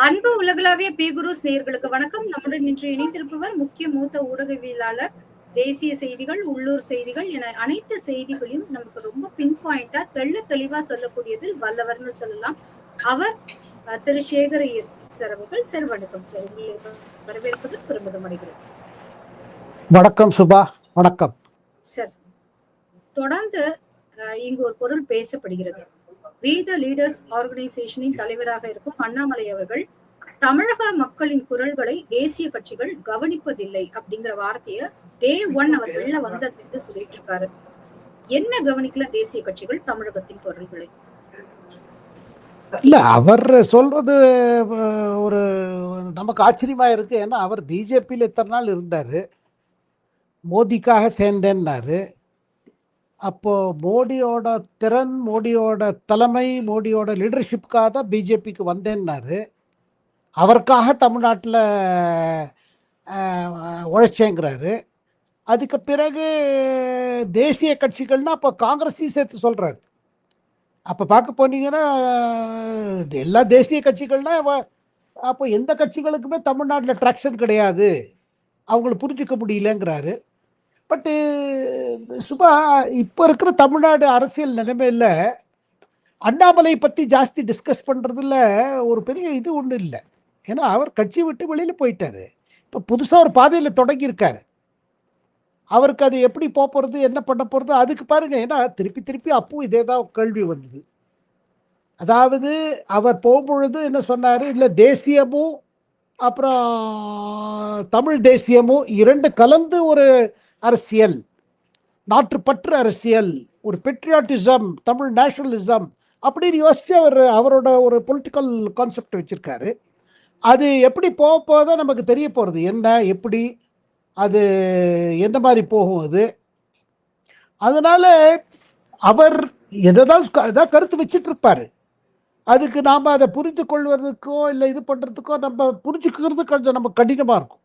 அன்பு உலகளாவிய பி குருஸ் நேயர்களுக்கு வணக்கம். நம்முடன் இன்று இணைந்திருப்பவர் முக்கிய மூத்த ஊடகவியலாளர். தேசிய செய்திகள், உள்ளூர் செய்திகள் என அனைத்து செய்திகளையும் நமக்கு ரொம்ப பின் பாயிண்டா தெளிவா சொல்லக்கூடியதில் வல்லவர்னு சொல்லலாம். அவர் திரு சேகர் ஐயர் சார் அவர்கள். சார் வணக்கம் சார், உங்களை வரவேற்பது பெருமிதம் அடைகிறேன். வணக்கம் சுபா. வணக்கம் சார். தொடர்ந்து இங்கு ஒரு பொருள் பேசப்படுகிறது. We the Leaders ஆர்கனைசேஷனின் தலைவராக இருக்கும் அண்ணாமலை அவர்கள் தமிழக மக்களின் குரல்களை தேசிய கட்சிகள் கவனிப்பதில்லை அப்படிங்கிற வார்த்தைய டே 1 அவர் வெளில வந்ததுல இருந்து சொல்லிட்டு இருக்காரு. என்ன கவனிக்கல தேசிய கட்சிகள் தமிழகத்தின் குரல்களை? இல்ல, அவர் சொல்றது ஒரு நமக்கு ஆச்சரியமா இருக்கு. ஏன்னா அவர் பிஜேபியில் இத்தனை நாள் இருந்தாரு, மோடிக்காக சேர்ந்தேன்னாரு. அப்போ மோடியோட திறன், மோடியோட தலைமை, மோடியோட லீடர்ஷிப்காக தான் பிஜேபிக்கு வந்தேன்னாரு. அவருக்காக தமிழ்நாட்டில் உழைச்சேங்கிறாரு. அதுக்கு பிறகு தேசிய கட்சிகள்னா அப்போ காங்கிரஸையும் சேர்த்து சொல்கிறாரு. அப்போ பார்க்க போனீங்கன்னா எல்லா தேசிய கட்சிகள்னா அப்போ எந்த கட்சிகளுக்குமே தமிழ்நாட்டில் ட்ராக்ஷன் கிடையாது, அவங்களை புரிஞ்சிக்க முடியலங்கிறாரு. பட்டு சுபா, இப்போ இருக்கிற தமிழ்நாடு அரசியல் நிலைமையில் அண்ணாமலை பற்றி ஜாஸ்தி டிஸ்கஸ் பண்ணுறதுல ஒரு பெரிய இது ஒன்றும் இல்லை. ஏன்னா அவர் கட்சி விட்டு வெளியில் போயிட்டார். இப்போ புதுசாக ஒரு பாதையில் தொடங்கியிருக்காரு. அவருக்கு அது எப்படி போகிறது, என்ன பண்ண போகிறது, அதுக்கு பாருங்கள். ஏன்னா திருப்பி அப்பவும் இதே தான் கேள்வி வந்தது. அதாவது அவர் போகும்பொழுது என்ன சொன்னார், இல்லை தேசியமும் அப்புறம் தமிழ் தேசியமும் இரண்டு கலந்து ஒரு அரசியல், நாட்டுப்பற்று அரசியல், ஒரு பெட்ரியாட்டிசம், தமிழ் நேஷனலிசம் அப்படின்னு யோசிச்சு அவரோட ஒரு பொலிட்டிக்கல் கான்செப்ட் வச்சிருக்காரு. அது எப்படி போதான் நமக்கு தெரிய போகிறது, என்ன எப்படி அது என்ன மாதிரி போகும் அது. அதனால அவர் என்னதான் கருத்து வச்சுட்டு இருப்பாரு. அதுக்கு நாம் அதை புரிந்து கொள்வதற்கோ இல்லை இது பண்ணுறதுக்கோ நம்ம புரிஞ்சுக்கிறது கொஞ்சம் நம்ம கடினமாக இருக்கும்.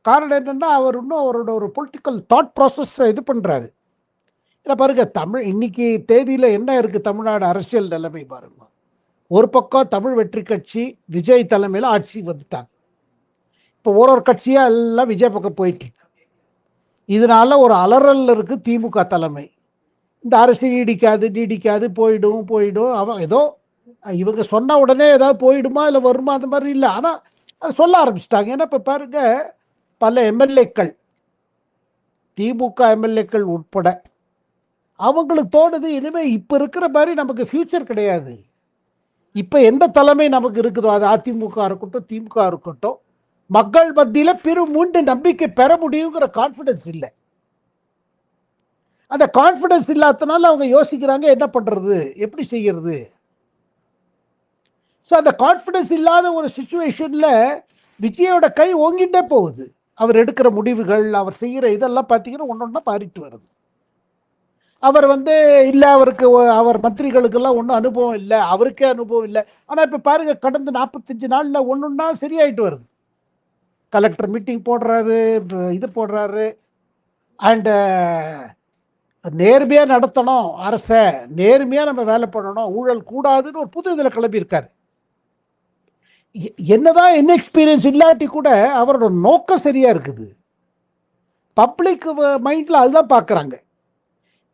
காரணம் என்னென்னா அவர் இன்னும் அவரோட ஒரு பொலிட்டிக்கல் தாட் ப்ராசஸை இது பண்ணுறாரு. இல்லை பாருங்க, இன்னைக்கு தேதியில் என்ன இருக்குது தமிழ்நாடு அரசியல் நிலைமை பாருங்க. ஒரு பக்கம் தமிழ் வெற்றி கட்சி விஜய் தலைமையில் ஆட்சி வந்துட்டாங்க. இப்போ ஒரு கட்சியாக எல்லாம் விஜய் பக்கம் போயிட்டு இருக்கு. இதனால ஒரு அலறல் இருக்குது திமுக தலைமை. இந்த அரசு நீடிக்காது போயிடும். அவன் ஏதோ இவங்க சொன்ன உடனே ஏதாவது போயிடுமா இல்லை வருமா அந்த மாதிரி இல்லை. ஆனால் அதை சொல்ல ஆரம்பிச்சிட்டாங்க. ஏன்னா இப்போ பாருங்க, பல எம்எல்ஏக்கள், திமுக எம்எல்ஏக்கள் உட்பட அவங்களுக்கு தோணுது, இனிமேல் இப்போ இருக்கிற மாதிரி நமக்கு ஃபியூச்சர் கிடையாது. இப்போ எந்த தலைமை நமக்கு இருக்குதோ, அது அதிமுக இருக்கட்டும் திமுக இருக்கட்டும், மக்கள் மத்தியில் மூன்று நம்பிக்கை பெற முடியுங்கிற கான்ஃபிடன்ஸ் இல்லை. அந்த கான்ஃபிடன்ஸ் இல்லாதனால அவங்க யோசிக்கிறாங்க என்ன பண்ணுறது, எப்படி செய்கிறது. ஸோ அந்த கான்ஃபிடன்ஸ் இல்லாத ஒரு சுச்சுவேஷனில் விஜயோட கை ஓங்கிட்டே போகுது. அவர் எடுக்கிற முடிவுகள், அவர் செய்கிற இதெல்லாம் பார்த்தீங்கன்னா ஒன்றா பாரிட்டு வருது. அவர் இல்லை, அவர் மந்திரிகளுக்கெல்லாம் ஒன்றும் அனுபவம் இல்லை, அவருக்கே அனுபவம் இல்லை. ஆனால் இப்போ பாருங்கள், கடந்த 45 நாளில் ஒன்றுன்னா சரியாயிட்டு வருது. கலெக்டர் மீட்டிங் போடுறாரு, இது போடுறாரு. அண்டு நேர்மையாக நடத்தணும், அரசை நேர்மையாக நம்ம வேலை பண்ணணும், ஊழல் கூடாதுன்னு ஒரு புது இதில் கிளம்பியிருக்காரு. என்னதான் எக்ஸ்பீரியன்ஸ் இல்லாட்டி கூட அவரோட நோக்கம் சரியா இருக்குது. பப்ளிக் மைண்ட்ல அதுதான் பார்க்குறாங்க.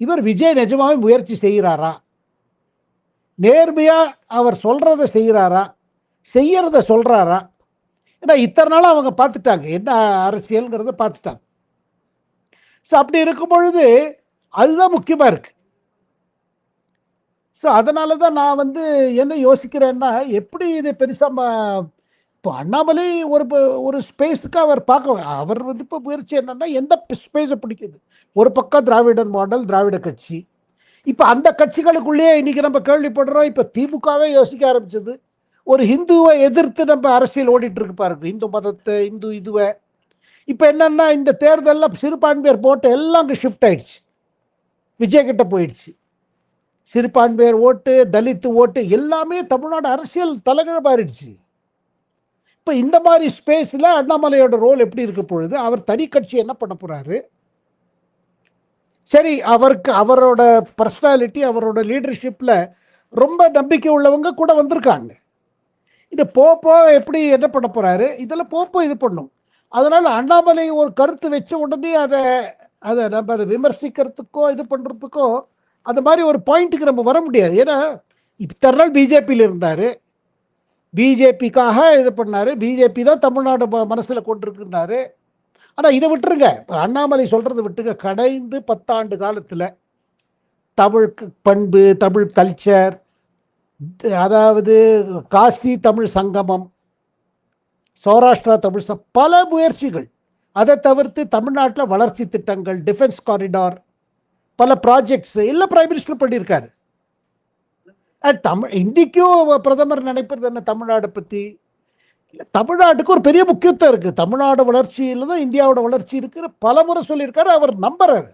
இவர் விஜய் நிஜமாவே முயற்சி செய்கிறாரா, நேர்மையா அவர் சொல்றதை செய்கிறாரா, செய்யறத சொல்றாரா. ஏன்னா இத்தனை நாள் அவங்க பார்த்துட்டாங்க என்ன அரசியல்ங்கிறத பார்த்துட்டாங்க. ஸோ அப்படி இருக்கும் பொழுது அதுதான் முக்கியமா இருக்கு. ஸோ அதனால தான் நான் என்ன யோசிக்கிறேன்னா, எப்படி இது பெருசாக இப்போ அண்ணாமலை ஒரு ஸ்பேஸுக்கு அவர் பார்க்க, அவர் இப்போ முயற்சி என்னன்னா எந்த ஸ்பேஸை பிடிக்குது. ஒரு பக்கம் திராவிடன் மாடல், திராவிட கட்சி. இப்போ அந்த கட்சிகளுக்குள்ளேயே இன்னைக்கு நம்ம கேள்விப்படுறோம், இப்போ திமுகவே யோசிக்க ஆரம்பிச்சது. ஒரு ஹிந்துவை எதிர்த்து நம்ம அரசியல் ஓடிட்டு இருக்கு பாருங்க, இந்து மதத்தை, இதுவை. இப்போ என்னன்னா இந்த தேர்தலில் சிறுபான்மையர் போட்டு எல்லாம் அங்கே ஷிஃப்ட் ஆயிடுச்சு, விஜய் கிட்ட போயிடுச்சு. சிறுபான்மையர் ஓட்டு, தலித்து ஓட்டு எல்லாமே தமிழ்நாடு அரசியல் தலைகீழ மாறிடுச்சு. இப்போ இந்த மாதிரி ஸ்பேஸில் அண்ணாமலையோட ரோல் எப்படி இருக்க பொழுது, அவர் தனி கட்சி என்ன பண்ண போறாரு. சரி, அவரோட பர்சனாலிட்டி, அவரோட லீடர்ஷிப்பில் ரொம்ப நம்பிக்கை உள்ளவங்க கூட வந்திருக்காங்க. இந்த போப்போ எப்படி என்ன பண்ண போறாரு, இதெல்லாம் போப்போ இது பண்ணும். அதனால அண்ணாமலை ஒரு கருத்து வச்ச உடனே அதை அதை நம்ம அதை விமர்சிக்கிறதுக்கோ இது பண்றதுக்கோ அந்த மாதிரி ஒரு பாயிண்ட்டுக்கு நம்ம வர முடியாது. ஏன்னா இத்தனை நாள் பிஜேபியில் இருந்தாரு, பிஜேபிக்காக இது பண்ணாரு, பிஜேபி தான் தமிழ்நாடு மனசுல கொண்டிருக்குன்னாரு. ஆனா இதை விட்டுருங்க, அண்ணாமலை சொல்றதை விட்டுங்க. கடைந்து 10 ஆண்டு காலத்துல தமிழ் பண்பு, தமிழ் கல்ச்சர், அதாவது காசி தமிழ் சங்கமம், சௌராஷ்டிரா தமிழ் பல முயற்சிகள். அதை தவிர்த்து தமிழ்நாட்டில் வளர்ச்சி திட்டங்கள், டிஃபென்ஸ் காரிடார், பல ப்ராஜெக்ட்ஸ் எல்லாம் பிரைம் மினிஸ்டர் பண்ணியிருக்காரு. தமிழ் இன்னைக்கும் பிரதமர் நினைப்பது என்ன தமிழ்நாடு பற்றி? தமிழ்நாட்டுக்கு ஒரு பெரிய முக்கியத்துவம் இருக்குது. தமிழ்நாடு வளர்ச்சியில் தான் இந்தியாவோட வளர்ச்சி இருக்குன்னு பல முறை சொல்லியிருக்காரு. அவர் நம்புறாரு.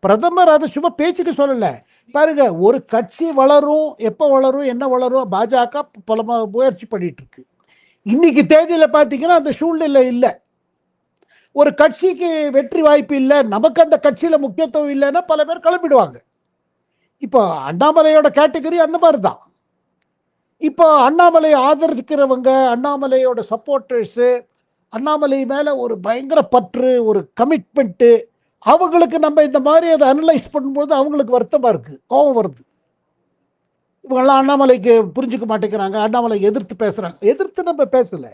பிரதமர் அதை சும்மா பேச்சுக்கு சொல்லலை. பாருங்க, ஒரு கட்சி வளரும், எப்போ வளரும், என்ன வளரும், பாஜக பல முயற்சி பண்ணிட்டு இருக்கு. இன்னைக்கு தேதியில் பார்த்தீங்கன்னா அந்த சூழ்நிலை இல்லை. ஒரு கட்சிக்கு வெற்றி வாய்ப்பு இல்லை, நமக்கு அந்த கட்சியில் முக்கியத்துவம் இல்லைன்னா பல பேர் கிளம்பிடுவாங்க. இப்போ அண்ணாமலையோட கேட்டகரி அந்த மாதிரி தான். இப்போ அண்ணாமலையை ஆதரிக்கிறவங்க, அண்ணாமலையோட சப்போர்ட்டர்ஸு, அண்ணாமலை மேலே ஒரு பயங்கர பற்று, ஒரு கமிட்மெண்ட்டு, அவங்களுக்கு நம்ம இந்த மாதிரி அதை அனலைஸ் பண்ணும்போது அவங்களுக்கு வருத்தமாக இருக்குது, கோபம் வருது. இவங்கெல்லாம் அண்ணாமலைக்கு புரிஞ்சுக்க மாட்டேங்கிறாங்க, அண்ணாமலை எதிர்த்து பேசுகிறாங்க. எதிர்த்து நம்ம பேசலை.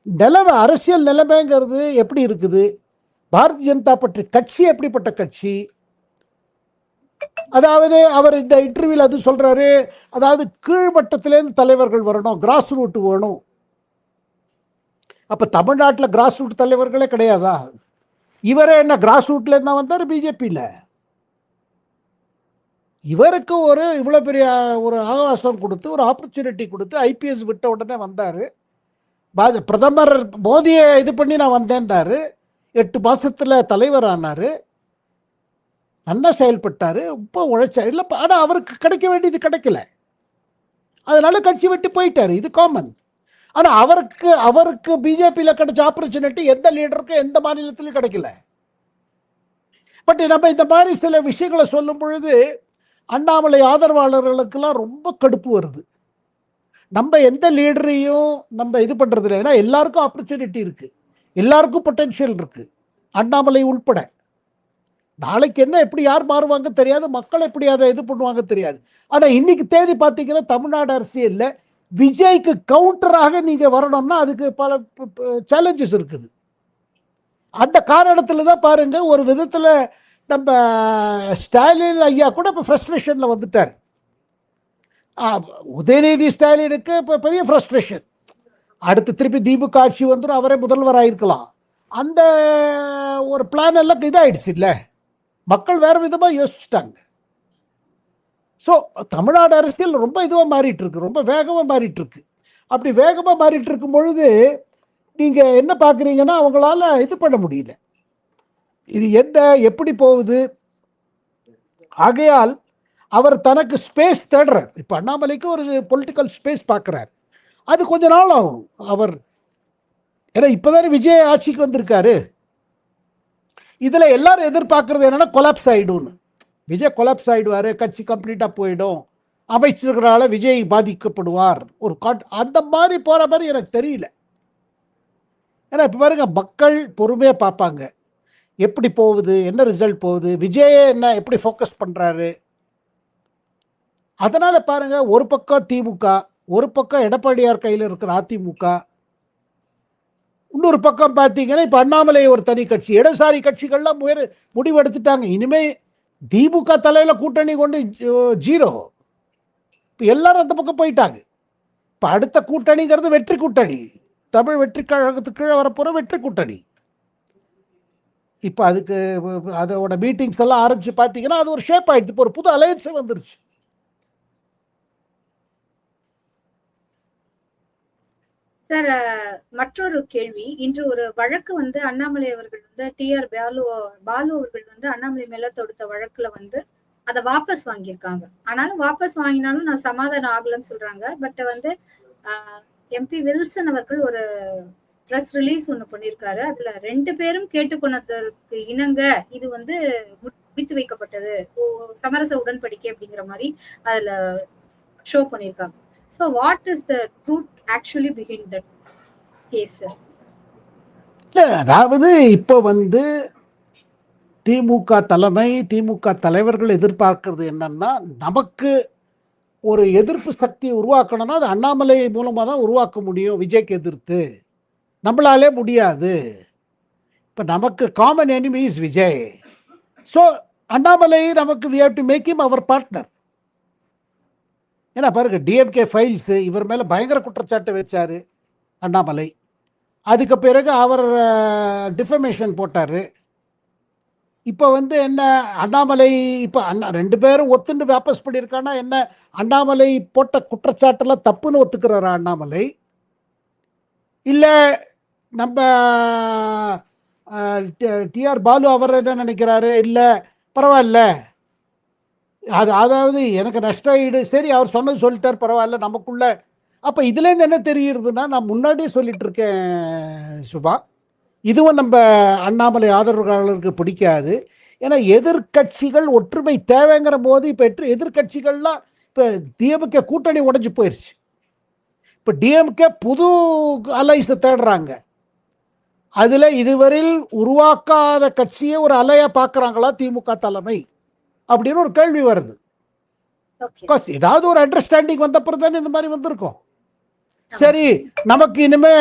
நிலைமை, அரசியல் நிலைமைங்கிறது எப்படி இருக்குது, பாரதிய ஜனதா பற்றி கட்சி எப்படிப்பட்ட கட்சி, அதாவது அவர் இந்த இன்டர்வியூவில் அது சொல்றாரு, அதாவது கீழ்மட்டத்திலேருந்து தலைவர்கள் வரணும், கிராஸ் ரூட் வேணும். அப்ப தமிழ்நாட்டில் கிராஸ் ரூட் தலைவர்களே கிடையாதா? இவரே என்ன கிராஸ் ரூட்ல இருந்தா வந்தார் பிஜேபியில்? இவருக்கு ஒரு இவ்வளவு பெரிய ஒரு அவகாசம் கொடுத்து, ஒரு ஆப்பர்ச்சுனிட்டி கொடுத்து, ஐபிஎஸ் விட்ட உடனே வந்தாரு. பிரதமர் மோதியை இது பண்ணி நான் வந்தேன்றாரு. 8 மாசத்துல தலைவர் ஆனாரு, நல்லா செயல்பட்டாரு, இப்போ உழைச்சார். இல்லை, ஆனால் அவருக்கு கிடைக்க வேண்டியது கிடைக்கல, அதனால கட்சி விட்டு போயிட்டாரு. இது காமன். ஆனால் அவருக்கு பிஜேபியில் கிடைச்ச ஆப்பர்ச்சுனிட்டி எந்த லீடருக்கும் எந்த மாநிலத்திலும் கிடைக்கல. பட் நம்ம இந்த மாதிரி சில விஷயங்களை சொல்லும் பொழுது அண்ணாமலை ஆதரவாளர்களுக்கெல்லாம் ரொம்ப கடுப்பு வருது. நம்ம எந்த லீடரையும் நம்ம இது பண்றது இல்லை. ஏன்னா எல்லாருக்கும் ஆப்பர்ச்சுனிட்டி இருக்கு, எல்லாருக்கும் பொட்டென்ஷியல் இருக்கு, அண்ணாமலை உள்பட. நாளைக்கு என்ன எப்படி யார் மாறுவாங்க தெரியாது, மக்கள் எப்படி அதை இது பண்ணுவாங்க தெரியாது. ஆனா இன்னைக்கு தேதி பார்த்தீங்கன்னா தமிழ்நாடு அரசியல்ல விஜய்க்கு கவுண்டராக நீங்க வரணும்னா அதுக்கு பல சேலஞ்சஸ் இருக்குது. அந்த காரணத்துல தான் பாருங்க, ஒரு விதத்துல நம்ம ஸ்டாலின் ஐயா கூட இப்போ ஃப்ரஸ்ட்ரேஷன்ல வந்துட்டார். உதயநிதி ஸ்டாலினுக்கு இப்போ பெரிய ஃப்ரஸ்ட்ரேஷன். அடுத்து திருப்பி திமுக ஆட்சி வந்துடும், அவரே முதல்வராக இருக்கலாம். அந்த ஒரு பிளான் எல்லாம் இதாயிடுச்சு இல்லை, மக்கள் வேற விதமாக யோசிச்சுட்டாங்க. ஸோ தமிழ்நாடு அரசியல் ரொம்ப இதுவாக மாறிட்டு இருக்கு, ரொம்ப வேகமாக மாறிட்டு இருக்கு. அப்படி வேகமாக மாறிட்டு இருக்கும் பொழுது நீங்கள் என்ன பார்க்குறீங்கன்னா அவங்களால இது பண்ண முடியல, இது என்ன எப்படி போகுது. ஆகையால் அவர் தனக்கு ஸ்பேஸ் தேடுறார். இப்போ அண்ணாமலைக்கு ஒரு பொலிட்டிக்கல் ஸ்பேஸ் பார்க்குறார், அது கொஞ்ச நாள் ஆகும். அவர் ஏன்னா இப்போதானே விஜய் ஆட்சிக்கு வந்திருக்காரு. இதில் எல்லாரும் எதிர்பார்க்கறது என்னன்னா கொலாப்ஸ் ஆகிடும்னு. விஜய் கொலாப்ஸ் ஆகிடுவார், கட்சி கம்ப்ளீட்டாக போயிடும், அமைச்சர்களால் விஜய் பாதிக்கப்படுவார், ஒரு அந்த மாதிரி போகிற மாதிரி எனக்கு தெரியல. ஏன்னா இப்போ பாருங்க, மக்கள் பொறுமையாக பார்ப்பாங்க எப்படி போகுது, என்ன ரிசல்ட் போகுது, விஜய் என்ன எப்படி ஃபோக்கஸ் பண்ணுறாரு. அதனால பாருங்க, ஒரு பக்கம் திமுக, ஒரு பக்கம் எடப்பாடியார் கையில் இருக்கிற அதிமுக, இன்னொரு பக்கம் பார்த்தீங்கன்னா இப்போ அண்ணாமலை ஒரு தனி கட்சி, இடதுசாரி கட்சிகள்லாம் முடிவு எடுத்துட்டாங்க. இனிமே திமுக தலையில் கூட்டணி கொண்டு ஜீரோ. இப்போ எல்லாரும் அந்த பக்கம் போயிட்டாங்க. இப்போ அடுத்த கூட்டணிங்கிறது வெற்றி கூட்டணி, தமிழ் வெற்றி கழகத்துக்கு கீழே வரப்போகிற வெற்றி கூட்டணி. இப்போ அதுக்கு அதோட மீட்டிங்ஸ் எல்லாம் ஆரம்பிச்சு பார்த்தீங்கன்னா அது ஒரு ஷேப் ஆயிடுச்சு. இப்போ ஒரு புது அலையன்ஸே வந்துருச்சு. சார், மற்றொரு கேள்வி. இன்று ஒரு வழக்கு வந்து அண்ணாமலை அவர்கள் வந்து டிஆர் பாலு அவர்கள் வந்து அண்ணாமலை மேல தொடுத்த வழக்குல வந்து அதை வாபஸ் வாங்கியிருக்காங்க. ஆனாலும் வாபஸ் வாங்கினாலும் நான் சமாதானம் ஆகலன்னு சொல்றாங்க. பட் வந்து எம்பி வில்சன் அவர்கள் ஒரு ப்ரெஸ் ரிலீஸ் ஒண்ணு பண்ணியிருக்காரு. அதுல 2 பேரும் கேட்டுக்கொண்டதற்கு இணங்க இது வந்து முடித்து வைக்கப்பட்டது, சமரச உடன்படிக்கை அப்படிங்கிற மாதிரி அதுல ஷோ பண்ணியிருக்காங்க. So what is the truth actually behind that case, sir? இல்லை, அதாவது இப்போ வந்து திமுக தலைமை, திமுக தலைவர்கள் எதிர்பார்க்கிறது என்னன்னா, நமக்கு ஒரு எதிர்ப்பு சக்தியை உருவாக்கணும்னா அது அண்ணாமலை மூலமாக தான் உருவாக்க முடியும். விஜய்க்கு எதிர்த்து நம்மளாலே முடியாது. இப்போ நமக்கு common enemy is Vijay. So Annamalai நமக்கு we have to make him our partner. ஏன்னா பாருங்க, டிஎம்கே ஃபைல்ஸ் இவர் மேலே பயங்கர குற்றச்சாட்டு வச்சார் அண்ணாமலை. அதுக்கு பிறகு அவர் டிஃபமேஷன் போட்டார். இப்போ வந்து என்ன, அண்ணாமலை இப்போ ரெண்டு பேரும் ஒத்துண்டு வாபஸ் பண்ணியிருக்கான்னா என்ன, அண்ணாமலை போட்ட குற்றச்சாட்டெல்லாம் தப்புன்னு ஒத்துக்கிறாரா அண்ணாமலை? இல்லை நம்ம டிஆர் பாலு அவர் என்ன நினைக்கிறாரு, இல்லை பரவாயில்ல, அதாவது எனக்கு நஷ்டம் ஈடு, சரி அவர் சொன்னது சொல்லிட்டார், பரவாயில்ல நமக்குள்ள. அப்போ இதுலேருந்து என்ன தெரிகிறதுனா, நான் முன்னாடியே சொல்லிட்டு இருக்கேன் சுபா, இதுவும் நம்ம அண்ணாமலை ஆதரவாளருக்கு பிடிக்காது. ஏன்னா எதிர்கட்சிகள் ஒற்றுமை தேவைங்கிற போது இப்போ எதிர்கட்சிகள்லாம் இப்போ டிஎம்கே கூட்டணி உடைஞ்சு போயிடுச்சு. இப்போ டிஎம்கே புது அலைஸை தேடுறாங்க. அதில் இதுவரையில் உருவாக்காத கட்சியை ஒரு அலையா பார்க்குறாங்களா திமுக தலைமை அப்படின்னு ஒரு கேள்வி வருது. ஏதாவது ஒரு அண்டர்ஸ்டாண்டிங் வந்த பிறகு தானே இந்த மாதிரி வந்திருக்கும். சரி, நமக்கு இனிமே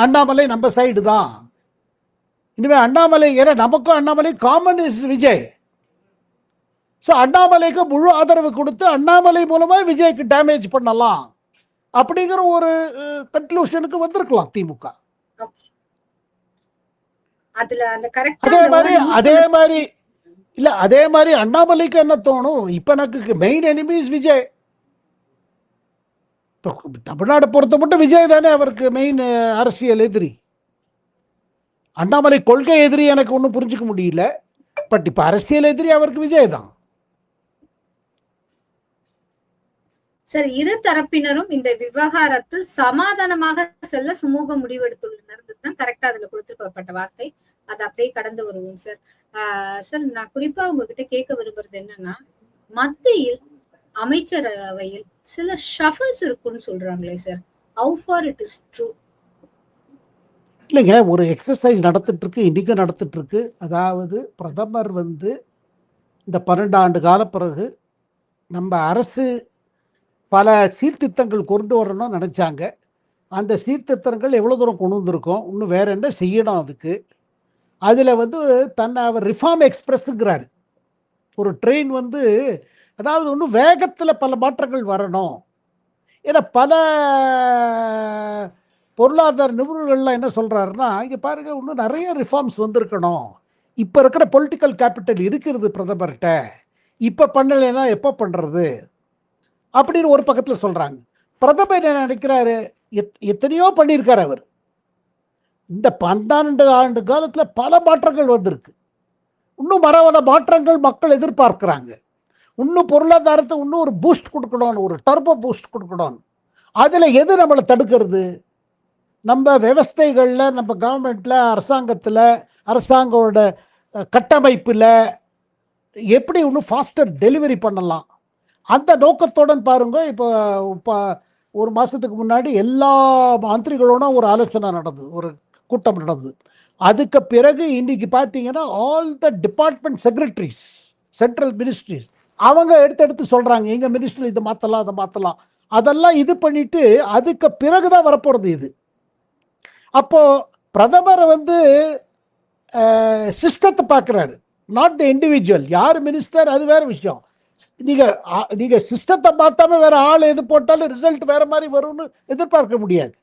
அண்ணாமலை நம்ம சைடு தான், இனிமே அண்ணாமலை, ஏன்னா நமக்கும் Annamalai common is Vijay. So அண்ணாமலைக்கு முழு ஆதரவு கொடுத்து அண்ணாமலை மூலமாக விஜய்க்கு டேமேஜ் பண்ணலாம் அப்படிங்கிற ஒரு கன்க்ளூஷனுக்கு வந்திருக்கலாம் திமுக. அதே மாதிரி அண்ணாமலைக்கு என்ன தோணும், இப்ப எனக்கு main enemy is Vijay. Tamil Nadu பொறுத்த மட்டும் விஜய் தானே அவருக்கு மெயின் அரசியல் எதிரி. அண்ணாமலை கொள்கை எதிரி எனக்கு ஒன்றும் புரிஞ்சுக்க முடியல. பட் இப்ப அரசியல் எதிரி அவருக்கு விஜய் தான். சார், இரு தரப்பினரும் இந்த விவகாரத்தில் சமாதானமாக செல்ல சுமூக முடிவெடுத்துள்ளனர். கரெக்டா அதுல கொடுத்துருக்கப்பட்ட வார்த்தை. அது அப்படியே கடந்து வருவோம் சார். சார், நான் குறிப்பா உங்ககிட்ட கேட்க விரும்புறது என்னன்னா, மத்தியில் அமைச்சரவையில் சில ஷஃபிள்ஸ் இருக்குன்னு சொல்றாங்களே sir, how far it is true? இல்லைங்க, ஒரு எக்ஸசைஸ் நடத்திட்டு இருக்கு, இன்னைக்கு நடத்திட்டு இருக்கு. அதாவது பிரதமர் வந்து இந்த 12 ஆண்டு கால பிறகு நம்ம அரசு பல சீர்திருத்தங்கள் கொண்டு வரணும்னு நினைச்சாங்க. அந்த சீர்திருத்தங்கள் எவ்வளோ தூரம் கொண்டு வந்திருக்கோம், இன்னும் வேற என்ன செய்யணும் அதுக்கு. அதில் வந்து தன்னை அவர் ரிஃபார்ம் எக்ஸ்பிரஸ்ங்கிறாரு. ஒரு ட்ரெயின் வந்து, அதாவது இன்னும் வேகத்தில் பல மாற்றங்கள் வரணும். ஏன்னா பல பொருளாதார நிபுணர்கள்லாம் என்ன சொல்கிறாருன்னா, இங்கே பாருங்கள், இன்னும் நிறைய ரிஃபார்ம்ஸ் வந்திருக்கணும். இப்போ இருக்கிற பொலிட்டிக்கல் கேபிட்டல் இருக்கிறது பிரதமர்கிட்ட, இப்போ பண்ணலைன்னா எப்போ பண்ணுறது அப்படின்னு ஒரு பக்கத்தில் சொல்கிறாங்க. பிரதமர் என்ன நினைக்கிறாரு, எத்தனையோ பண்ணியிருக்கார் அவர். இந்த 12 ஆண்டு காலத்தில் பல மாற்றங்கள் வந்திருக்கு. இன்னும் மரவன மாற்றங்கள் மக்கள் எதிர்பார்க்குறாங்க. இன்னும் பொருளாதாரத்தை இன்னும் ஒரு பூஸ்ட் கொடுக்கணும், ஒரு டர்போ பூஸ்ட் கொடுக்கணும். அதில் எது நம்மளை தடுக்கிறது? நம்ம விவஸ்தைகளில், நம்ம கவர்மெண்ட்டில், அரசாங்கத்தில், அரசாங்கோட கட்டமைப்பில் எப்படி இன்னும் ஃபாஸ்டர் டெலிவரி பண்ணலாம், அந்த நோக்கத்துடன் பாருங்க. இப்போ ஒரு மாதத்துக்கு முன்னாடி எல்லா மந்திரிகளோட ஒரு ஆலோசனை நடந்தது, ஒரு கூட்டம் நடந்தது. அதுக்கு பிறகு இன்னைக்கு பார்த்தீங்கன்னா all the department secretaries, central ministries, அவங்க எடுத்து சொல்கிறாங்க, எங்கள் மினிஸ்ட்ரி இதை மாற்றலாம், அதை மாற்றலாம். அதெல்லாம் இது பண்ணிட்டு அதுக்கு பிறகு தான் வரப்போகிறது இது. அப்போது பிரதமர் வந்து சிஸ்டத்தை பார்க்குறாரு, நாட் த இண்டிவிஜுவல். யார் மினிஸ்டர் அது வேறு விஷயம். நீங்கள் சிஸ்டத்தை பார்த்தாம வேற ஆள் எது போட்டாலும் ரிசல்ட் வேற மாதிரி வரும்னு எதிர்பார்க்க முடியாது.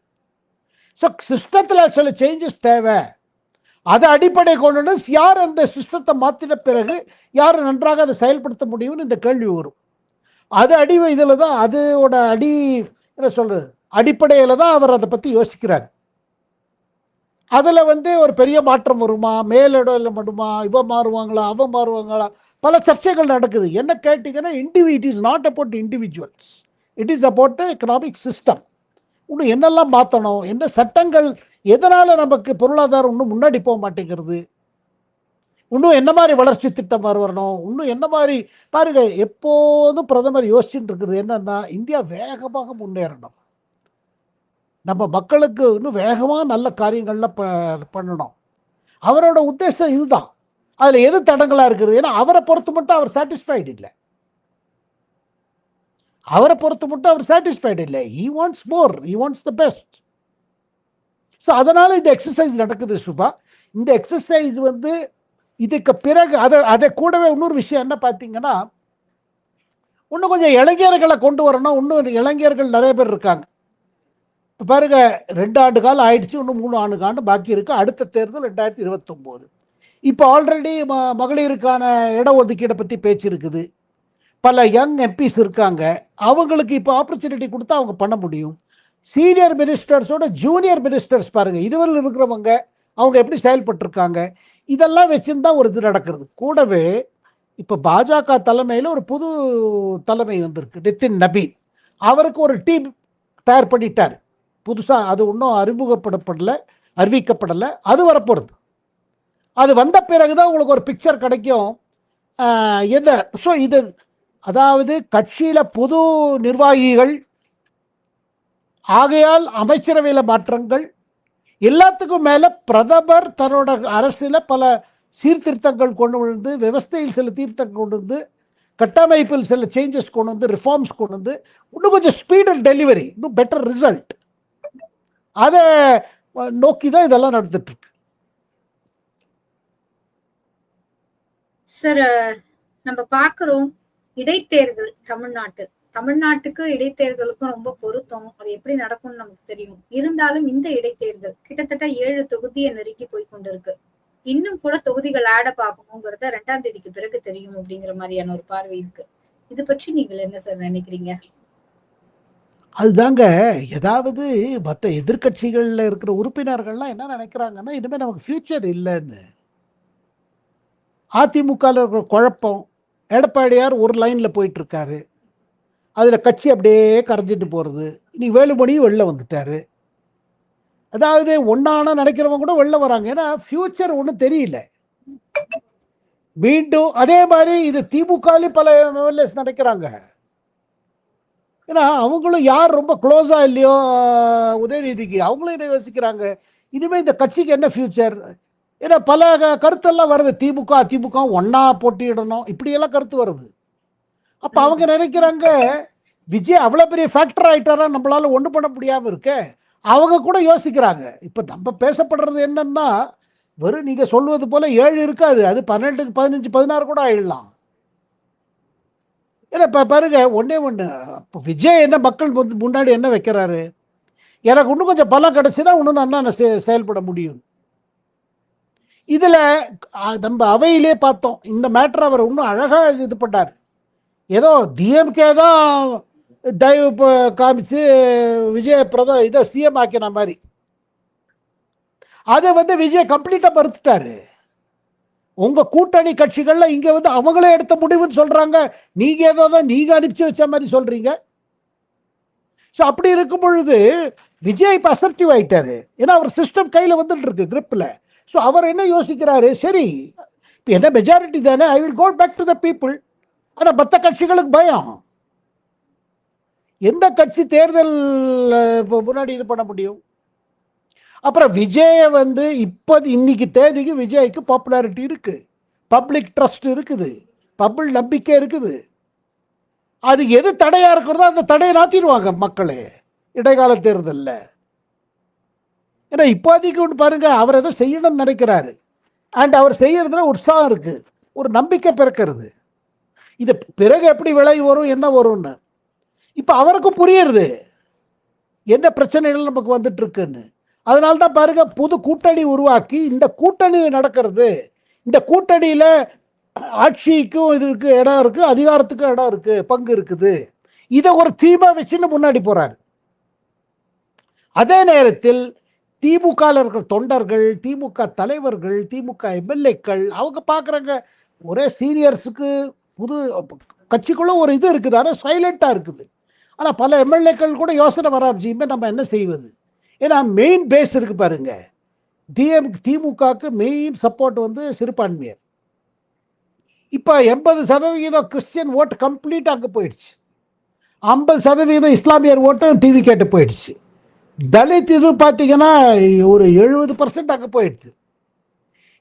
ஸோ சிஸ்டத்தில் சில சேஞ்சஸ் தேவை. அதை அடிப்படை கொண்டு யார் அந்த சிஸ்டத்தை மாற்றின பிறகு யார் நன்றாக அதை செயல்படுத்த முடியும்னு இந்த கேள்வி வரும். அது இதில் தான் அதோட என்ன சொல்றது, அடிப்படையில் தான் அவர் அதை பற்றி யோசிக்கிறார். அதில் வந்து ஒரு பெரிய மாற்றம் வருமா, மேலிடம் மட்டுமா, இவன் மாறுவாங்களா, அவன் மாறுவாங்களா, பல சர்ச்சைகள் நடக்குது. என்ன கேட்டிங்கன்னா, it is not about individuals, it is about economic system. இன்னும் என்னெல்லாம் மாற்றணும், என்ன சட்டங்கள், எதனால் நமக்கு பொருளாதாரம் இன்னும் முன்னாடி போக மாட்டேங்கிறது, இன்னும் என்ன மாதிரி வளர்ச்சி திட்டம் வரணும், இன்னும் என்ன மாதிரி பாருங்க. எப்போதும் பிரதமர் யோசிச்சுட்டு இருக்கிறது என்னன்னா, இந்தியா வேகமாக முன்னேறணும். நம்ம மக்களுக்கு இன்னும் வேகமாக நல்ல காரியங்கள்லாம் பண்ணணும். அவரோட உத்தேசம் இதுதான். அதில் எது தடங்களாக இருக்குது? ஏன்னா அவரை பொறுத்து மட்டும் அவர் சாட்டிஸ்ஃபைடு இல்லை. அவரை பொறுத்து மட்டும் அவர் சாட்டிஸ்ஃபைடு இல்லை. He wants more, he wants the best. So அதனால இந்த எக்ஸசைஸ் நடக்குது சுபா. இந்த எக்ஸசைஸ் வந்து இதுக்கு பிறகு அதை கூடவே இன்னொரு விஷயம் என்ன பார்த்தீங்கன்னா, இன்னும் கொஞ்சம் இளைஞர்களை கொண்டு வரணும். இன்னும் இளைஞர்கள் நிறைய பேர் இருக்காங்க. இப்போ பாருங்க, 2 ஆண்டு காலம் ஆயிடுச்சு, இன்னும் 3 ஆண்டு காலம் பாக்கி இருக்கு. அடுத்த தேர்தல் 2029. இப்போ ஆல்ரெடி மகளிருக்கான இடஒதுக்கீடை பற்றி பேச்சு இருக்குது. பல யங் எம்பிஸ் இருக்காங்க. அவங்களுக்கு இப்போ ஆப்பர்ச்சுனிட்டி கொடுத்தா அவங்க பண்ண முடியும். சீனியர் மினிஸ்டர்ஸோட ஜூனியர் மினிஸ்டர்ஸ் பாருங்கள், இதுவரையில் இருக்கிறவங்க அவங்க எப்படி செயல்பட்டுருக்காங்க. இதெல்லாம் வச்சுருந்தா ஒரு இது நடக்கிறது. கூடவே இப்போ பாஜக தலைமையில் ஒரு புது தலைமை வந்திருக்கு, நிதின் நபீன். அவருக்கு ஒரு டீம் தயார் பண்ணிட்டார் புதுசாக. அது இன்னும் அறிவிக்கப்படலை. அது வரப்போகிறது. அது வந்த பிறகு தான் உங்களுக்கு ஒரு பிக்சர் கிடைக்கும். என்ன ஸோ இது அதாவது கட்சியில் புது நிர்வாகிகள், ஆகையால் அமைச்சரவையில் மாற்றங்கள், எல்லாத்துக்கும் மேலே பிரதமர் தன்னோட அரசில் பல சீர்திருத்தங்கள் கொண்டு வந்து, விவசாயியில் சில தீர்த்தங்கள் கொண்டு வந்து, கட்டமைப்பில் சில சேஞ்சஸ் கொண்டு வந்து, ரிஃபார்ம்ஸ் கொண்டு வந்து, இன்னும் கொஞ்சம் ஸ்பீட் அண்ட் டெலிவரி, இன்னும் பெட்டர் ரிசல்ட், அதை நோக்கி தான் இதெல்லாம் நடந்துட்டு இருக்கு. சார், நம்ம பார்க்கிறோம் இடைத்தேர்தல் தமிழ்நாட்டுக்கு இடைத்தேர்தலுக்கும் ரொம்ப பொருத்தம். அது எப்படி நடக்கும்னு நமக்கு தெரியும். இருந்தாலும் இந்த இடைத்தேர்தல் கிட்டத்தட்ட 7 தொகுதியை நெருங்கி போய் கொண்டிருக்கு. இன்னும் கூட தொகுதிகள் ஆடப் ஆகணுங்கிறத 2ஆம் தேதிக்கு பிறகு தெரியும் அப்படிங்கிற மாதிரியான ஒரு பார்வை இருக்கு. இது பற்றி நீங்கள் என்ன சார் நினைக்கிறீங்க? அதுதாங்க, ஏதாவது மற்ற எதிர்கட்சிகளில் இருக்கிற உறுப்பினர்கள்லாம் என்ன நினைக்கிறாங்கன்னா, இனிமேல் நமக்கு ஃபியூச்சர் இல்லைன்னு. அதிமுகவில் இருக்கிற குழப்பம், எடப்பாடியார் ஒரு லைனில் போயிட்டு இருக்காரு, அதில் கட்சி அப்படியே கரைஞ்சிட்டு போகிறது. இன்னைக்கு வேலுமணியும் வெளில வந்துட்டாரு. அதாவது ஒன்னான நினைக்கிறவங்க கூட வெளில வராங்க. ஏன்னா ஃபியூச்சர் ஒன்றும் தெரியல. மீண்டும் அதே மாதிரி இது திமுகலையும் பல எம்எல்ஏஸ் நினைக்கிறாங்க. ஏன்னா அவங்களும் யார் ரொம்ப க்ளோஸாக இல்லையோ உதயநிதிக்கு, அவங்களும் என்ன யோசிக்கிறாங்க, இனிமேல் இந்த கட்சிக்கு என்ன ஃபியூச்சர். ஏன்னா பல கருத்தெல்லாம் வருது, அதிமுக ஒன்னா போட்டியிடணும், இப்படியெல்லாம் கருத்து வருது. அப்போ அவங்க நினைக்கிறாங்க, விஜய் அவ்வளோ பெரிய ஃபேக்டர் ஆகிட்டாரா, நம்மளால ஒன்றும் பண்ண முடியாமல் இருக்க. அவங்க கூட யோசிக்கிறாங்க. இப்போ நம்ம பேசப்படுறது என்னன்னா, வெறும் நீங்கள் சொல்வது போல 7 இருக்காது, அது 12, 15, 16 கூட ஆயிடலாம். ஏன்னா இப்போ பாருங்க, ஒன்றே இப்போ விஜய் என்ன மக்கள் முன்னாடி என்ன வைக்கிறாரு, எனக்கு இன்னும் கொஞ்சம் பலம் கிடச்சினா இன்னும் நல்லா செயல்பட முடியும். இதில் நம்ம அவையிலே பார்த்தோம், இந்த மேட்டர் அவர் இன்னும் அழகாக இது பண்ணார். ஏதோ டிஎம்கே தான் தயவு காமிச்சு விஜய் இதை சிஎம் ஆக்கின மாதிரி, அதை விஜய் கம்ப்ளீட்டாக மறுத்துட்டாரு. உங்க கூட்டணி கட்சிகள்ல இங்க அவங்களே எடுத்த முடிவுன்னு சொல்றாங்க, நீங்க ஏதோ தான் நீங்க அனுப்பிச்சு வச்ச மாதிரி சொல்றீங்க. ஸோ அப்படி இருக்கும் பொழுது விஜய் இப்போ அசர்டிவ் ஆயிட்டாரு. ஏன்னா அவர் சிஸ்டம் கையில் வந்துட்டு இருக்கு, கிரிப்ல. ஸோ அவர் என்ன யோசிக்கிறாரு, சரி இப்போ என்ன மெஜாரிட்டி தானே, I will go back to the people. ஆனால் மற்ற கட்சிகளுக்கு பயம், எந்த கட்சி தேர்தல் முன்னாடி இது பண்ண முடியும். அப்புறம் விஜயை இன்னைக்கு தேதிக்கு விஜய்க்கு பாப்புலாரிட்டி இருக்கு, பப்ளிக் ட்ரஸ்ட் இருக்குது, பப்ளிக் நம்பிக்கை இருக்குது. அது எது தடையா இருக்கிறதோ அந்த தடையை நாத்திடுவாங்க மக்களே இடைக்கால தேர்தலில். ஏன்னா இப்போதைக்கு ஒன்று பாருங்க, அவர் எதை செய்யணும்னு நினைக்கிறாரு, அண்ட் அவர் செய்யறதுல உற்சாகம் இருக்கு, ஒரு நம்பிக்கை பிறக்கிறது. இது பிறகு எப்படி விளைவு வரும், என்ன வரும்னு இப்போ அவருக்கும் புரியுறது, என்ன பிரச்சனைகள் நமக்கு வந்துட்டு இருக்குன்னு. அதனால்தான் பாருங்க, புது கூட்டணி உருவாக்கி இந்த கூட்டணி நடக்கிறது. இந்த கூட்டணியில ஆட்சிக்கும் இதற்கு இடம் இருக்கு, அதிகாரத்துக்கும் இடம் இருக்கு, பங்கு இருக்குது. இதை ஒரு தீமா வச்சுன்னு முன்னாடி போறாரு. அதே நேரத்தில் திமுக இருக்கிற தொண்டர்கள், திமுக தலைவர்கள், திமுக எம்எல்ஏக்கள் அவங்க பார்க்குறாங்க, ஒரே சீனியர்ஸுக்கு புது கட்சிக்குள்ள ஒரு இது இருக்குது, ஆனால் சைலண்டா இருக்குது. ஆனால் பல எம்எல்ஏக்கள் கூட யோசனை வர ஆரம்பிச்சு, நம்ம என்ன செய்வது. ஏன்னா மெயின் பேஸ் இருக்கு பாருங்க, திமுகவுக்கு மெயின் சப்போர்ட் சிறுபான்மையர். இப்போ 80% கிறிஸ்டியன் ஓட்டு கம்ப்ளீட் அங்கே போயிடுச்சு, 50% இஸ்லாமியர் ஓட்டும் டிவி கேட்டு போயிடுச்சு. தலித் இது பார்த்தீங்கன்னா ஒரு 70% அங்கே போயிடுது.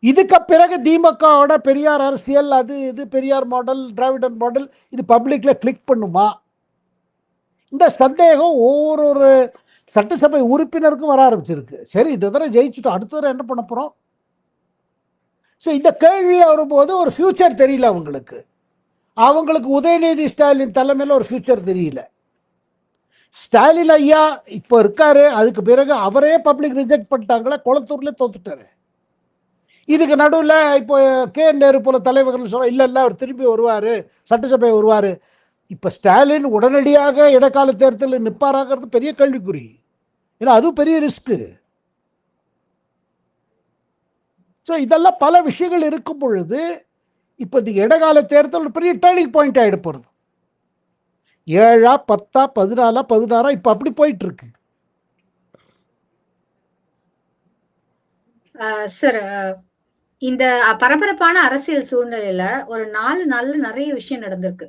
இதுக்கு பிறகு திமுகவோட பெரியார் அரசியல், அது இது பெரியார் மாடல், திராவிடன் மாடல், இது பப்ளிக்ல கிளிக் பண்ணுமா? இந்த சந்தேகம் ஒவ்வொரு சட்டசபை உறுப்பினருக்கும் வர ஆரம்பிச்சிருக்கு. சரி, இந்த தடவை ஜெயிச்சுட்டோம், அடுத்த தடவை என்ன பண்ண போறோம்? ஸோ இந்த கேள்வி வரும்போது ஒரு ஃபியூச்சர் தெரியல அவங்களுக்கு. அவங்களுக்கு உதயநிதி ஸ்டாலின் தலைமையில் ஒரு ஃபியூச்சர் தெரியல. ஸ்டாலின் ஐயா இப்போ இருக்காரு, அதுக்கு பிறகு அவரே பப்ளிக் ரிஜெக்ட் பண்ணிட்டாங்களே, குளத்தூர்ல தோத்துட்டாரு. இதுக்கு நடுவில் இப்போ கே.என். நேரு போல தலைவர்கள் சொல்ல இல்லை அவர் திரும்பி வருவார், சட்டசபை வருவார். இப்போ ஸ்டாலின் உடனடியாக இடைக்கால தேர்தலில் நிற்பாராங்கிறது பெரிய கேள்விக்குறி. ஏன்னா அதுவும் பெரிய ரிஸ்க்கு. ஸோ இதெல்லாம் பல விஷயங்கள் இருக்கும் பொழுது இப்போ இந்த இடைக்கால தேர்தல் பெரிய டேர்னிங் பாயிண்ட் ஆகிட போகிறது. 7 10 14 16 இப்போ அப்படி போயிட்டு இருக்கு. சார், இந்த பரபரப்பான அரசியல் சூழ்நிலையில ஒரு 4 நாள்ல நிறைய விஷயம் நடந்திருக்கு.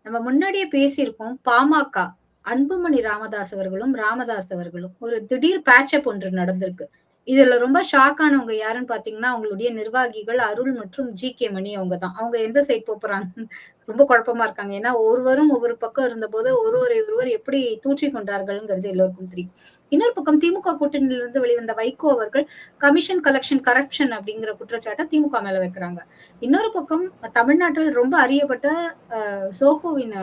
நம்ம முன்னாடியே பேசியிருக்கோம். பாமக அன்புமணி ராமதாஸ் அவர்களும் ஒரு திடீர் பேட்சப் ஒன்று நடந்திருக்கு. இதுல ரொம்ப ஷாக் ஆனவங்க யாருன்னு பாத்தீங்கன்னா, அவங்களுடைய நிர்வாகிகள் அருள் மற்றும் ஜி.கே. மணி அவங்க தான். அவங்க எந்த சைட் போறாங்கன்னு ரொம்ப குழப்பமா இருக்காங்க. ஏன்னா ஒருவரும் ஒவ்வொரு பக்கம் இருந்தபோது ஒருவர் எப்படி தூற்றிக் கொண்டார்கள்ங்கிறது எல்லோருக்கும் தெரியும். இன்னொரு பக்கம் திமுக கூட்டணியிலிருந்து வெளிவந்த வைகோ அவர்கள் கமிஷன் கலெக்ஷன் கரப்ஷன் அப்படிங்கிற குற்றச்சாட்டை திமுக மேல வைக்கிறாங்க. இன்னொரு பக்கம் தமிழ்நாட்டில் ரொம்ப அறியப்பட்ட சோகோவின்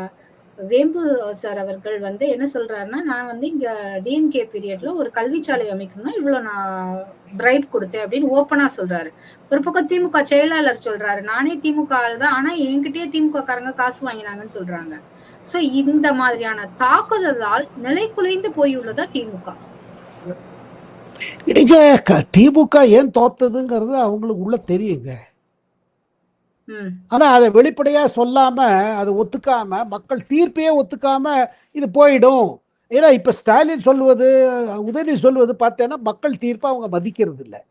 வேம்பு சார் அவர்கள் என்ன சொல்றாருன்னா, நான் இங்க டிஎம்கே பீரியட்ல ஒரு கல்விச்சாலை அமைக்கணும்னா இவ்வளவு நான் பிரைட் கொடுத்தேன் அப்படின்னு ஓப்பனா சொல்றாரு. ஒரு பக்கம் திமுக செயலாளர் சொல்றாரு, நானே திமுக ஆள் தான், ஆனா என்கிட்டயே திமுக காரங்க காசு வாங்கினாங்கன்னு சொல்றாங்க. சோ இந்த மாதிரியான தாக்குதலால் நிலை குலைந்து போயுள்ளதா திமுக? திமுக ஏன் தோத்ததுங்கிறது அவங்களுக்கு உள்ள தெரியுங்க. ஆனா அதை வெளிப்படையா சொல்லாம, அதை ஒத்துக்காம, மக்கள் தீர்ப்பையே ஒத்துக்காம இது போயிடும். ஏன்னா இப்ப ஸ்டாலின் சொல்வது, உதயநிதி சொல்வது பார்த்தேன்னா மக்கள் தீர்ப்பை அவங்க மதிக்கிறது இல்லை.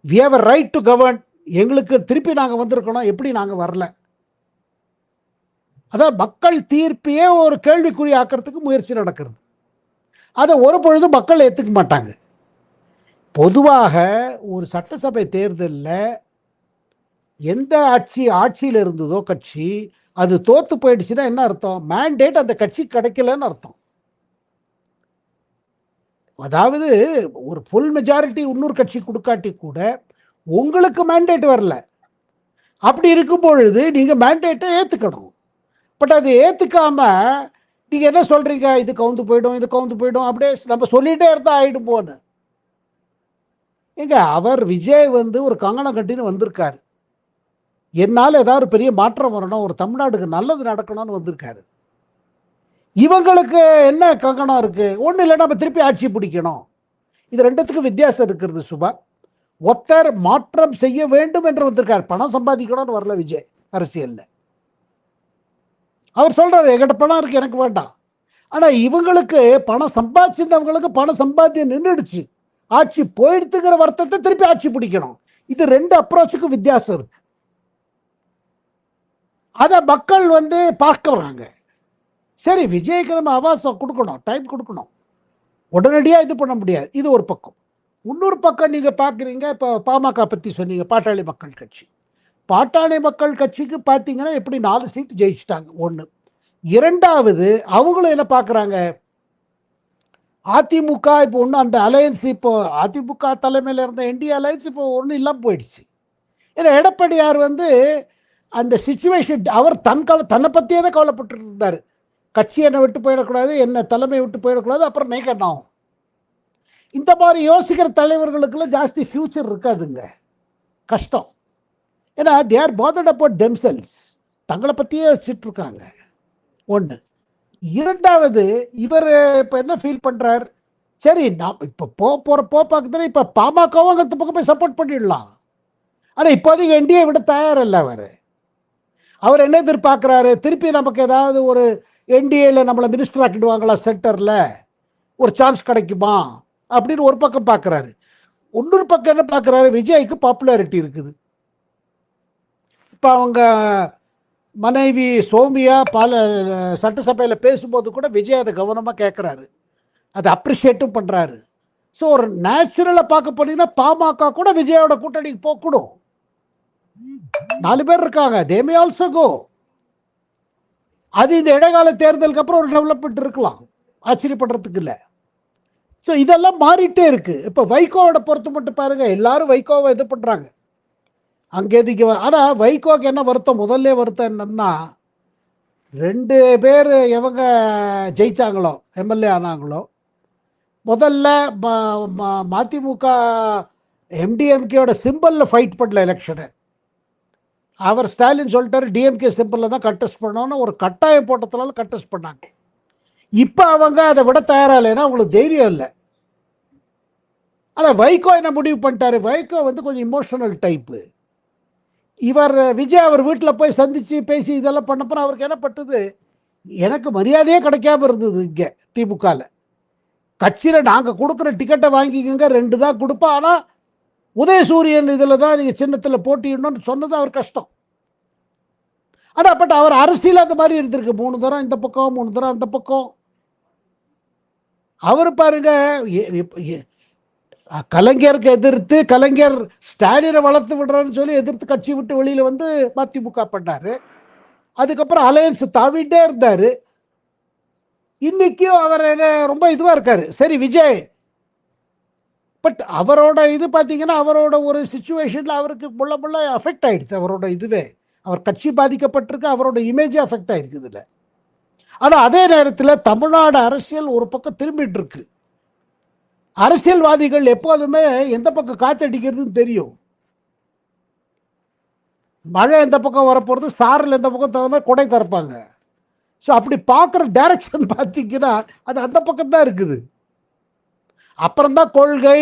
we have a right to govern. எங்களுக்கு திருப்பி நாங்க வந்திருக்கணும், எப்படி நாங்க வரல? அதான் மக்கள் தீர்ப்பையே ஒரு கேள்விக்குறி ஆக்கிறதுக்கு முயற்சி நடக்கிறது. அதை ஒரு பொழுது மக்கள் ஏத்துக்க மாட்டாங்க. பொதுவாக ஒரு சட்டசபை தேர்தலில் எந்த ஆட்சியில் இருந்ததோ கட்சி, அது தோத்து போயிடுச்சுன்னா என்ன அர்த்தம்? மேண்டேட் அந்த கட்சி கிடைக்கலன்னு அர்த்தம். அதாவது ஒரு ஃபுல் மெஜாரிட்டி இன்னொரு கட்சி கொடுக்காட்டி கூட உங்களுக்கு மேண்டேட் வரல. அப்படி இருக்கும் பொழுது நீங்க மேண்டேட்டை ஏத்துக்கணும். பட் அது ஏத்துக்காம நீங்க என்ன சொல்றீங்க? இது கவுந்து போயிடும் அப்படியே நம்ம சொல்லிட்டே இருந்தா ஆயிடும் போன்னு. அவர் விஜய் ஒரு கங்கணம் கட்டின்னு வந்திருக்காரு. என்னால் ஏதாவது பெரிய மாற்றம் வரணும், ஒரு தமிழ்நாடுக்கு நல்லது நடக்கணும்னு வந்திருக்காரு. இவங்களுக்கு என்ன கங்கணம் இருக்கு? ஒன்றும் இல்லை, நம்ம திருப்பி ஆட்சி பிடிக்கணும். இது ரெண்டுத்துக்கும் வித்தியாசம் இருக்கிறது சுபா. ஒருத்தர் மாற்றம் செய்ய வேண்டும் என்று வந்திருக்காரு, பணம் சம்பாதிக்கணும்னு வரல விஜய் அரசியல்ல. அவர் சொல்றாரு, என்கிட்ட பணம் இருக்கு, எனக்கு வேண்டாம். ஆனா இவங்களுக்கு பணம் சம்பாதிச்சிருந்தவங்களுக்கு பணம் சம்பாத்தியம் நின்றுடுச்சு, ஆட்சி போயிடுத்துங்கிற வருத்தத்தை திருப்பி ஆட்சி பிடிக்கணும். இது ரெண்டு அப்ரோச்சுக்கும் வித்தியாசம் இருக்கு. அதை மக்கள் பார்க்கறாங்க. சரி, விஜய்க்கு நம்ம அவகாசம் கொடுக்கணும், டைம் கொடுக்கணும், உடனடியாக இது பண்ண முடியாது. இது ஒரு பக்கம். இன்னொரு பக்கம் நீங்க பார்க்குறீங்க, இப்போ பாமக பற்றி சொன்னீங்க, பாட்டாளி மக்கள் கட்சி. பாட்டாளி மக்கள் கட்சிக்கு பார்த்தீங்கன்னா எப்படி 4 சீட் ஜெயிச்சிட்டாங்க. ஒன்று. இரண்டாவது, அவங்களும் என்ன பார்க்குறாங்க, அதிமுக இப்போ ஒன்று அந்த அலையன்ஸ், இப்போ அதிமுக தலைமையில் இருந்த என்டிஏ அலையன்ஸ் இப்போ ஒன்றும் இல்லாமல் போயிடுச்சு. ஏன்னா எடப்பாடியார் அந்த சிச்சுவேஷன், அவர் தன்னை பற்றியே தான் கவலைப்பட்டு இருந்தார். கட்சி என்னை விட்டு போயிடக்கூடாது, என்ன தலைமை விட்டு போயிடக்கூடாது, அப்புறம் மேய்க்கணும். இந்த மாதிரி யோசிக்கிற தலைவர்களுக்கெல்லாம் ஜாஸ்தி ஃபியூச்சர் இருக்காதுங்க, கஷ்டம். ஏன்னா they are bothered about themselves, தங்களை பற்றியே வச்சுட்டு இருக்காங்க. ஒன்று. இரண்டாவது, இவர் இப்போ என்ன ஃபீல் பண்ணுறார், சரி நான் இப்போ போப்பாக்குதுன்னா இப்போ பாமகவும் அங்கே பக்கம் போய் சப்போர்ட் பண்ணிடலாம். ஆனால் இப்போதைக்கு என்டிஏ விட தயாரில்லை. அவர் என்ன எதிர்பார்க்குறாரு, திருப்பி நமக்கு ஏதாவது ஒரு என்டிஏல நம்மளை மினிஸ்டர் ஆக்கிடுவாங்களா, சென்டரில் ஒரு சான்ஸ் கிடைக்குமா அப்படின்னு ஒரு பக்கம் பார்க்குறாரு. இன்னொரு பக்கம் என்ன பார்க்குறாரு, விஜய்க்கு பாப்புலாரிட்டி இருக்குது. இப்போ அவங்க மனைவி சோமியா சட்டசபையில் பேசும்போது கூட விஜய் அதை கவனமாக கேட்குறாரு. அதை அப்ரிஷியேட்டும் பண்ணுறாரு. ஸோ ஒரு நேச்சுரலாக பார்க்க போனீங்கன்னா பாமக கூட விஜயோட கூட்டணிக்கு போகக்கூடும். 4 பேர் இருக்காங்க, தே மே ஆல்சோ கோ. அது இந்த இடைக்கால தேர்தலுக்கு அப்புறம் ஒரு டெவலப்மெண்ட் இருக்கலாம், ஆச்சரியப்படுறதுக்கு இல்லை. ஸோ இதெல்லாம் மாறிட்டே இருக்கு. இப்போ வைகோவோட பொறுத்து மட்டும் பாருங்க, எல்லாரும் வைகோவை இது பண்ணுறாங்க அங்கேதிக்கு. ஆனால் வைகோக்கு என்ன வருத்தம், முதல்ல வருத்தம் என்னன்னா, 2 பேர் எவங்க ஜெயிச்சாங்களோ, எம்எல்ஏ ஆனாங்களோ, முதல்ல மதிமுக எம்டிஎம்கேயோட சிம்பிளில் ஃபைட் பண்ணல எலெக்ஷனு. அவர் ஸ்டாலின் சொல்லிட்டாரு டிஎம்கே சிம்பிளில் தான் கண்டெஸ்ட் பண்ணோன்னு ஒரு கட்டாயம் போட்டதுனால கண்டெஸ்ட் பண்ணாங்க. இப்போ அவங்க அதை விட தயாராக இல்லைன்னா அவங்களுக்கு தைரியம் இல்லை. ஆனால் வைகோ என்ன முடிவு பண்ணிட்டாரு, வைகோ வந்து கொஞ்சம் இமோஷனல் டைப்பு. இவர் விஜய் அவர் வீட்டில் போய் சந்தித்து பேசி இதெல்லாம் பண்ணப்போ அவருக்கு என்ன பட்டுது, எனக்கு மரியாதையே கிடைக்காம இருந்தது. இங்கே திமுகவில் கட்சியில் நாங்கள் கொடுக்குற டிக்கெட்டை வாங்கிக்கோங்க, 2 தான் கொடுப்போம், ஆனால் உதயசூரியன் இதில் தான் நீங்கள் சின்னத்தில் போட்டிடணும்னு சொன்னது அவர் கஷ்டம். ஆனால் பட் அவர் அரசியல் அந்த மாதிரி இருந்திருக்கு, 3 தரம் இந்த பக்கம் 3 தரம் அந்த பக்கம். அவர் பாருங்க கலைஞருக்கு எதிர்த்து, கலைஞர் ஸ்டாலினை வளர்த்து விடுறான்னு சொல்லி எதிர்த்து கட்சி விட்டு வெளியில் வந்து மதிமுக பண்ணார். அதுக்கப்புறம் அலையன்ஸ் தாவிட்டே இருந்தார். இன்னைக்கும் அவர் ரொம்ப இதுவாக இருக்கார். சரி விஜய், பட் அவரோட இது பார்த்தீங்கன்னா அவரோட ஒரு சுச்சுவேஷனில் அவருக்கு முள்ள அஃபெக்ட் ஆகிடுது. அவரோட இதுவே அவர் கட்சி பாதிக்கப்பட்டிருக்கு, அவரோட இமேஜே அஃபெக்ட் ஆகிருக்கு இதில். ஆனால் அதே நேரத்தில் தமிழ்நாடு அரசியல் ஒரு பக்கம் திரும்பிட்டு இருக்கு. அரசியல்வாதிகள் எப்போதுமே எந்த பக்கம் காத்தடிக்கிறதுன்னு தெரியும். மழை எந்த பக்கம் வரப்போகிறது, சாரல் எந்த பக்கம் தகுந்த மாதிரி கொடை திறப்பாங்க. ஸோ அப்படி பார்க்குற டைரக்ஷன் பார்த்தீங்கன்னா அது அந்த பக்கம் தான் இருக்குது. அப்புறம்தான் கொள்கை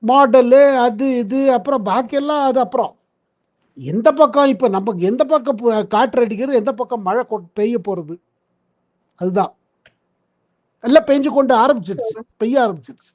மாடலு அது இது, அப்புறம் பாக்கியெல்லாம் அது. அப்புறம் எந்த பக்கம் இப்போ நமக்கு எந்த பக்கம் காற்று அடிக்கிறது, எந்த பக்கம் மழை பெய்ய போகிறது, அதுதான் எல்லாம் பெஞ்சு கொண்டு ஆரம்பிச்சிருச்சு, பெய்ய ஆரம்பிச்சிருச்சு.